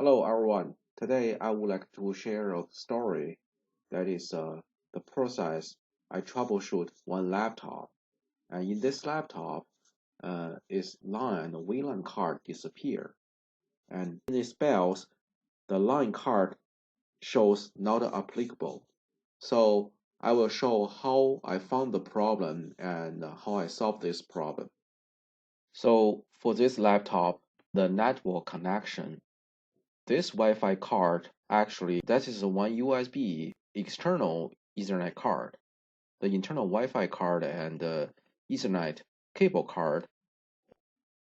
Hello everyone. Today I would like to share a story that is the process I troubleshoot one laptop. And in this laptop, its LAN and WLAN card disappear. And when it spells, the line card shows not applicable. So I will show how I found the problem and how I solved this problem. So for this laptop, the network connection. This Wi-Fi card actually that is one USB external Ethernet card. The internal Wi-Fi card and the Ethernet cable card,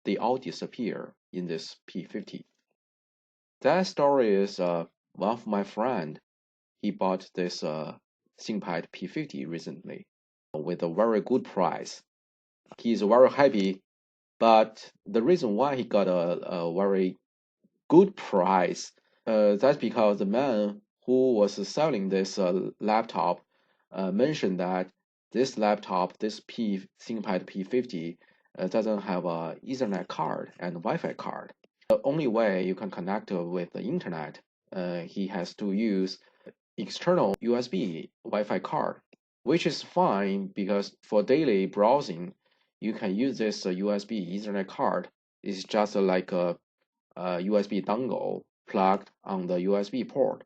they all disappear in this P50. That story is one of my friend. He bought this Thinkpad P50 recently with a very good price. He's very happy, but the reason why he got a very good price. That's because the man who was selling this laptop mentioned that this laptop, this ThinkPad P50, doesn't have a Ethernet card and Wi-Fi card. The only way you can connect with the internet, he has to use external USB Wi-Fi card, which is fine because for daily browsing, you can use this USB Ethernet card. It's just like a USB dongle plugged on the USB port.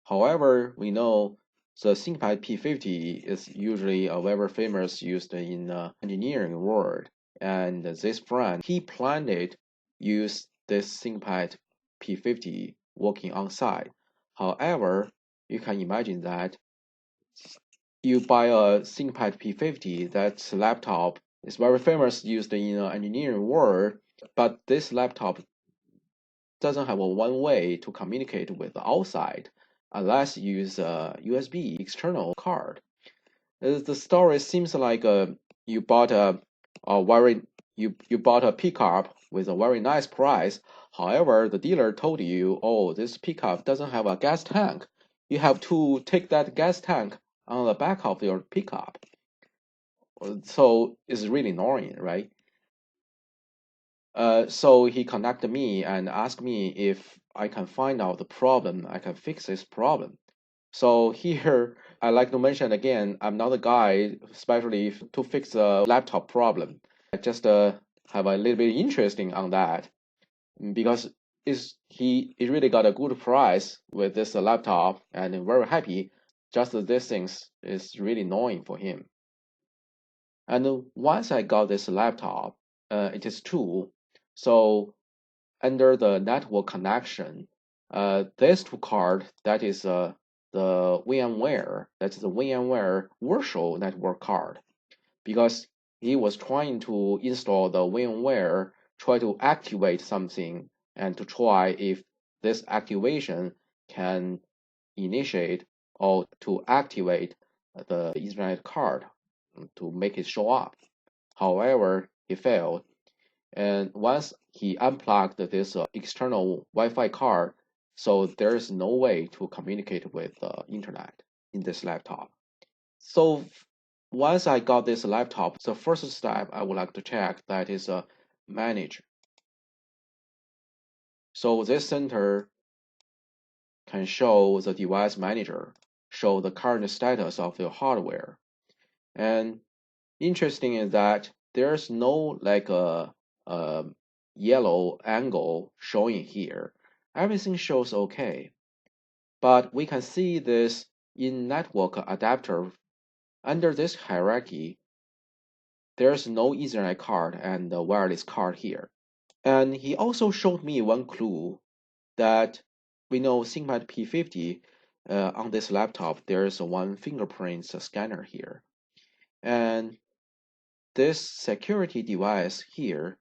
However, we know the ThinkPad P50 is usually a very famous used in the engineering world, and this friend he planned it use this ThinkPad P50 working on site. However, you can imagine that you buy a ThinkPad P50, that laptop is very famous used in the engineering world, but this laptop doesn't have a one way to communicate with the outside unless you use a USB external card. The story seems like you bought a very you bought a pickup with a very nice price. However, the dealer told you, oh, this pickup doesn't have a gas tank. You have to take that gas tank on the back of your pickup. So it's really annoying, right? So he contacted me and asked me if I can find out the problem, I can fix this problem. So here, I like to mention again, I'm not a guy, especially to fix a laptop problem. I just have a little bit interesting on that because he really got a good price with this laptop and very happy. Just this things is really annoying for him. And once I got this laptop, it is true. So under the network connection, this two card that is the VMware, that's the VMware virtual network card, because he was trying to install the VMware, try to activate something, and to try if this activation can initiate or to activate the Ethernet card to make it show up. However, he failed. And once he unplugged this external Wi-Fi card, so there is no way to communicate with the internet in this laptop. So once I got this laptop, the first step I would like to check that is manage. So this center can show the device manager, show the current status of your hardware. And interesting is that there's no like a yellow angle showing here. Everything shows okay. But we can see this in network adapter. Under this hierarchy, there's no Ethernet card and the wireless card here. And he also showed me one clue that we know ThinkPad P50 on this laptop, there's one fingerprint scanner here. And this security device here,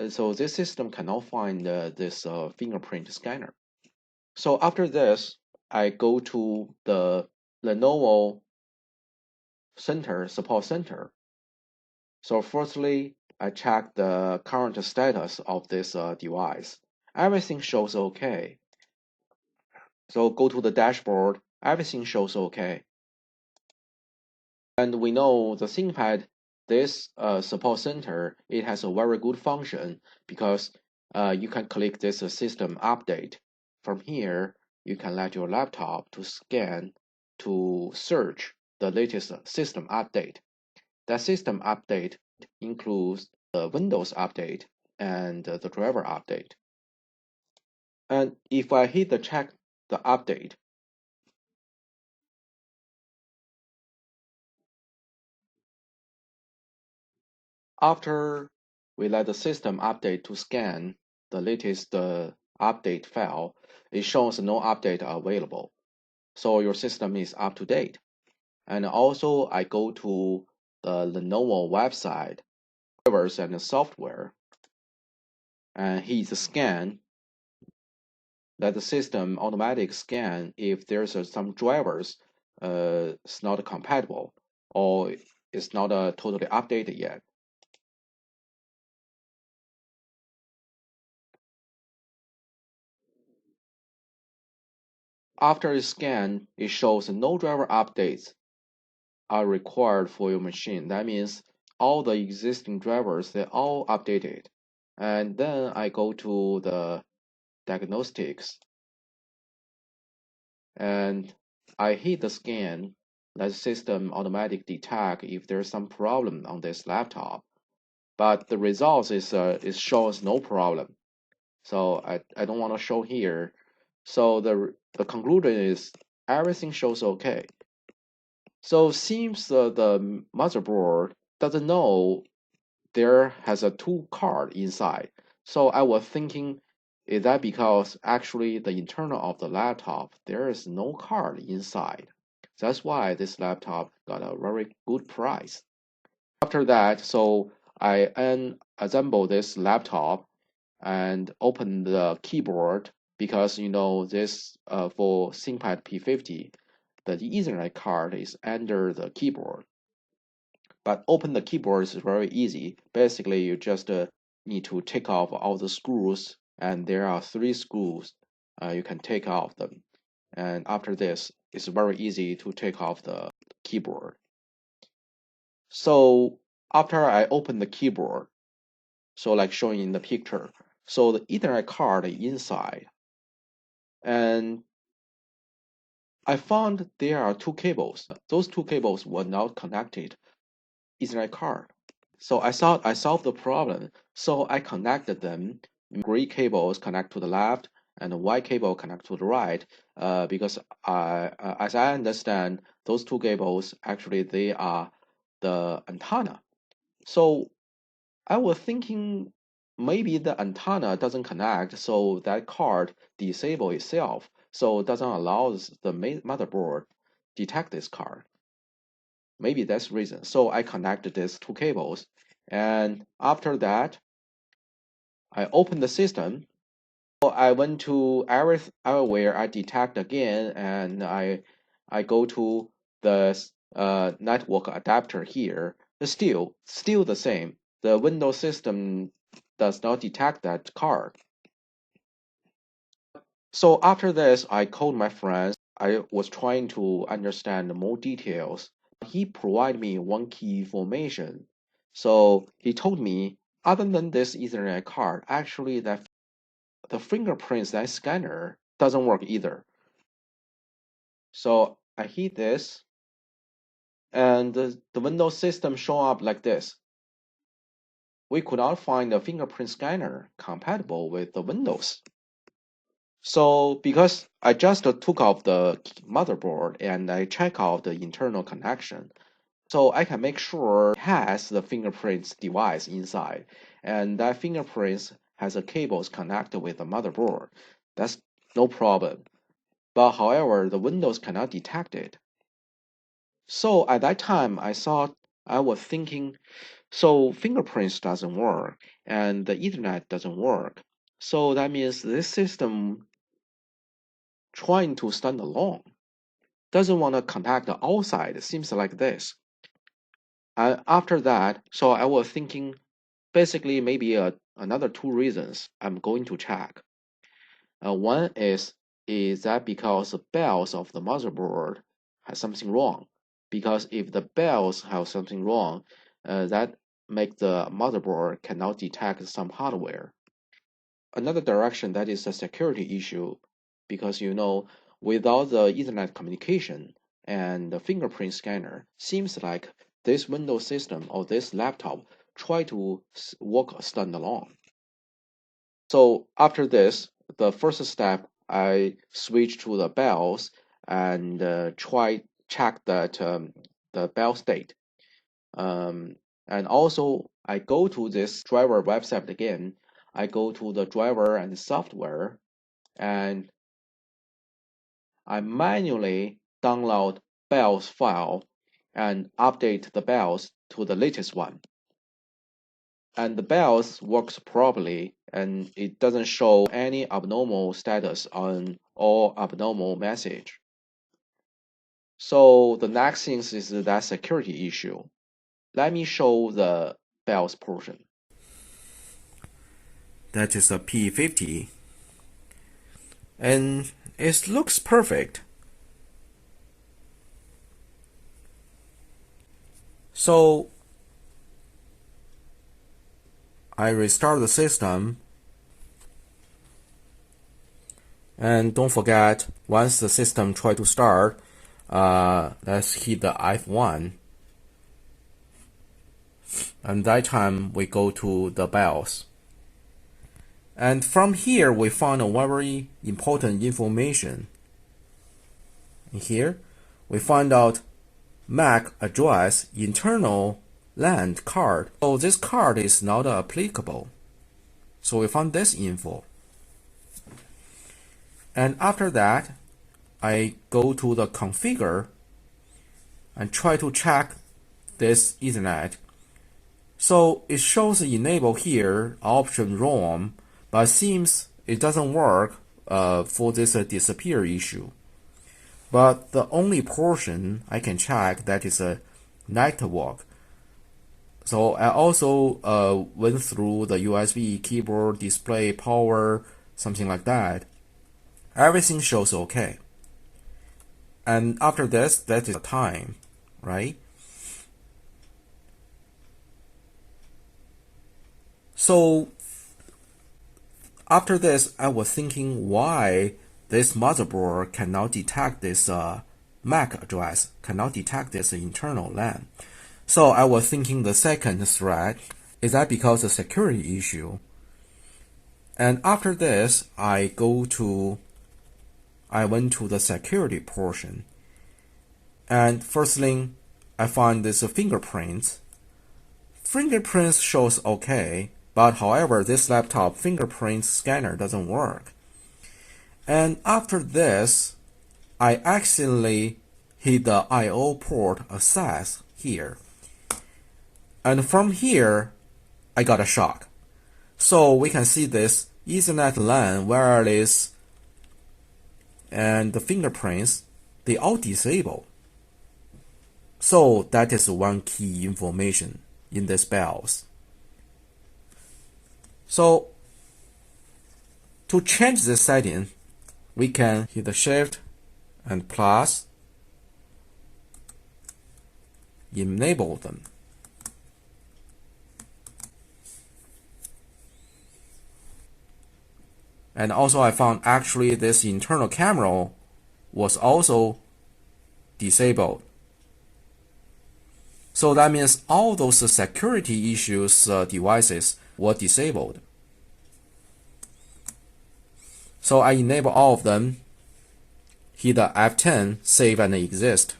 so this system cannot find this fingerprint scanner. So after this, I go to the Lenovo support center. So firstly, I check the current status of this device. Everything shows okay. So go to the dashboard, everything shows okay. And we know the ThinkPad, this support center, it has a very good function because you can click this system update. From here, you can let your laptop to scan to search the latest system update. That system update includes the Windows update and the driver update. And if I hit the check the update, after we let the system update to scan the latest update file, it shows no update available. So your system is up to date. And also I go to the Lenovo website, drivers and software, and hit scan. Let the system automatic scan if there's some drivers it's not compatible or it's not totally updated yet. After it's scanned, it shows no driver updates are required for your machine. That means all the existing drivers, they're all updated. And then I go to the diagnostics and I hit the scan. Let the system automatically detect if there's some problem on this laptop. But the results is it shows no problem. So I don't want to show here. So the conclusion is everything shows okay. So seems the motherboard doesn't know there has a two card inside. So I was thinking, is that because actually the internal of the laptop there is no card inside? That's why this laptop got a very good price. After that, so I assemble this laptop and open the keyboard because you know this for Thinkpad P50, the Ethernet card is under the keyboard. But open the keyboard is very easy. Basically, you just need to take off all the screws, and there are 3 screws. You can take off them, and after this, it's very easy to take off the keyboard. So after I open the keyboard, so like showing in the picture, so the Ethernet card inside, and I found there are 2 cables. Those 2 cables were not connected Ethernet card. So I thought I solved the problem. So I connected them. Gray cables connect to the left and the white cable connect to the right. Because as I understand, those 2 cables actually they are the antenna. So I was thinking maybe the antenna doesn't connect, so that card disable itself, so it doesn't allow the motherboard detect this card. Maybe that's the reason. So I connected these 2 cables, and after that, I opened the system. So I went to everywhere I detect again, and I go to the network adapter here. It's still the same. The Windows system does not detect that card. So after this, I called my friends. I was trying to understand more details. He provided me one key information. So he told me, other than this Ethernet card, actually that the fingerprints that scanner doesn't work either. So I hit this, and the Windows system show up like this. We could not find a fingerprint scanner compatible with the Windows. So because I just took off the motherboard and I check out the internal connection, so I can make sure it has the fingerprints device inside, and that fingerprints has a cables connected with the motherboard. That's no problem. But however, the Windows cannot detect it. So at that time, I was thinking, so fingerprints doesn't work and the Ethernet doesn't work. So that means this system trying to stand alone. Doesn't want to contact the outside. It seems like this. And after that, so I was thinking basically maybe another 2 reasons I'm going to check. One is that because the bells of the motherboard has something wrong. Because if the bells have something wrong, that make the motherboard cannot detect some hardware. another direction, that is a security issue, because without the Ethernet communication and the fingerprint scanner, seems like this Windows system or this laptop try to work standalone. So after this, the first step, I switch to the BIOS and check that the BIOS state. And also, I go to this driver website again. I go to the driver and software, and I manually download BIOS file and update the BIOS to the latest one. And the BIOS works properly, and it doesn't show any abnormal status on or abnormal message. So the next thing is that security issue. Let me show the BIOS portion. That is a P50, and it looks perfect. So I restart the system, and don't forget, once the system try to start, let's hit the F1, and that time we go to the BIOS. And from here we found a very important information. Here we find out MAC address internal LAN card. So this card is not applicable. So we found this info. And after that, I go to the configure and try to check this Ethernet. So it shows enable here option ROM, but seems it doesn't work for this disappear issue. But the only portion I can check, that is a network. So I also went through the USB, keyboard, display, power, something like that. Everything shows okay. And after this, that is the time, right? So after this, I was thinking why this motherboard cannot detect this MAC address, cannot detect this internal LAN. So I was thinking the second threat, is that because of security issue? And after this, I went to the security portion. And first thing, I find this fingerprints. Fingerprints shows okay, but however, this laptop fingerprint scanner doesn't work. And after this, I accidentally hit the I/O port access here. And from here, I got a shock. So we can see this Ethernet LAN, wireless, and the fingerprints, they all disable. So that is one key information in this BIOS. So to change this setting, we can hit the Shift and plus, enable them. And also I found actually this internal camera was also disabled. So that means all those security issues devices were disabled. So I enable all of them, hit the F10, save and exist.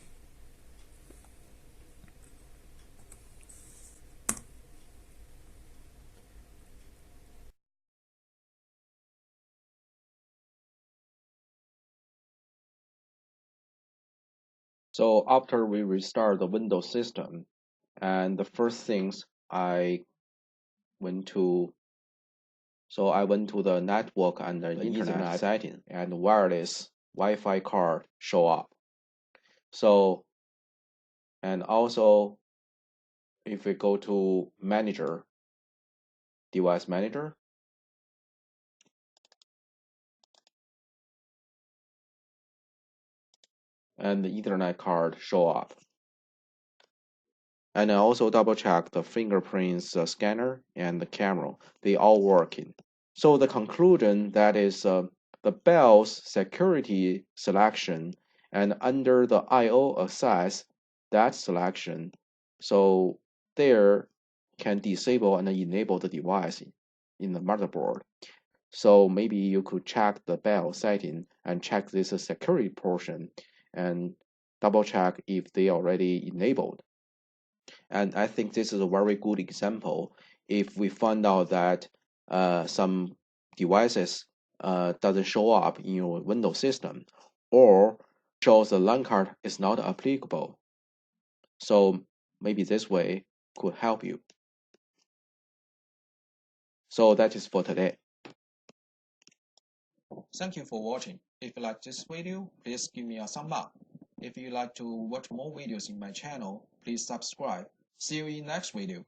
So after we restart the Windows system, and the first things I went to the network and the Ethernet setting, and wireless Wi-Fi card show up. So, and also if we go to manager, device manager, and the Ethernet card show up. And I also double check the fingerprints scanner and the camera. They all working. So the conclusion that is the BEL's security selection and under the I/O access that selection, so there can disable and enable the device in the motherboard. So maybe you could check the BEL setting and check this security portion and double check if they already enabled. And I think this is a very good example. If we find out that some devices doesn't show up in your Windows system, or shows the LAN card is not applicable, so maybe this way could help you. So that is for today. Thank you for watching. If you like this video, please give me a thumb up. If you like to watch more videos in my channel, please subscribe. See you in next video.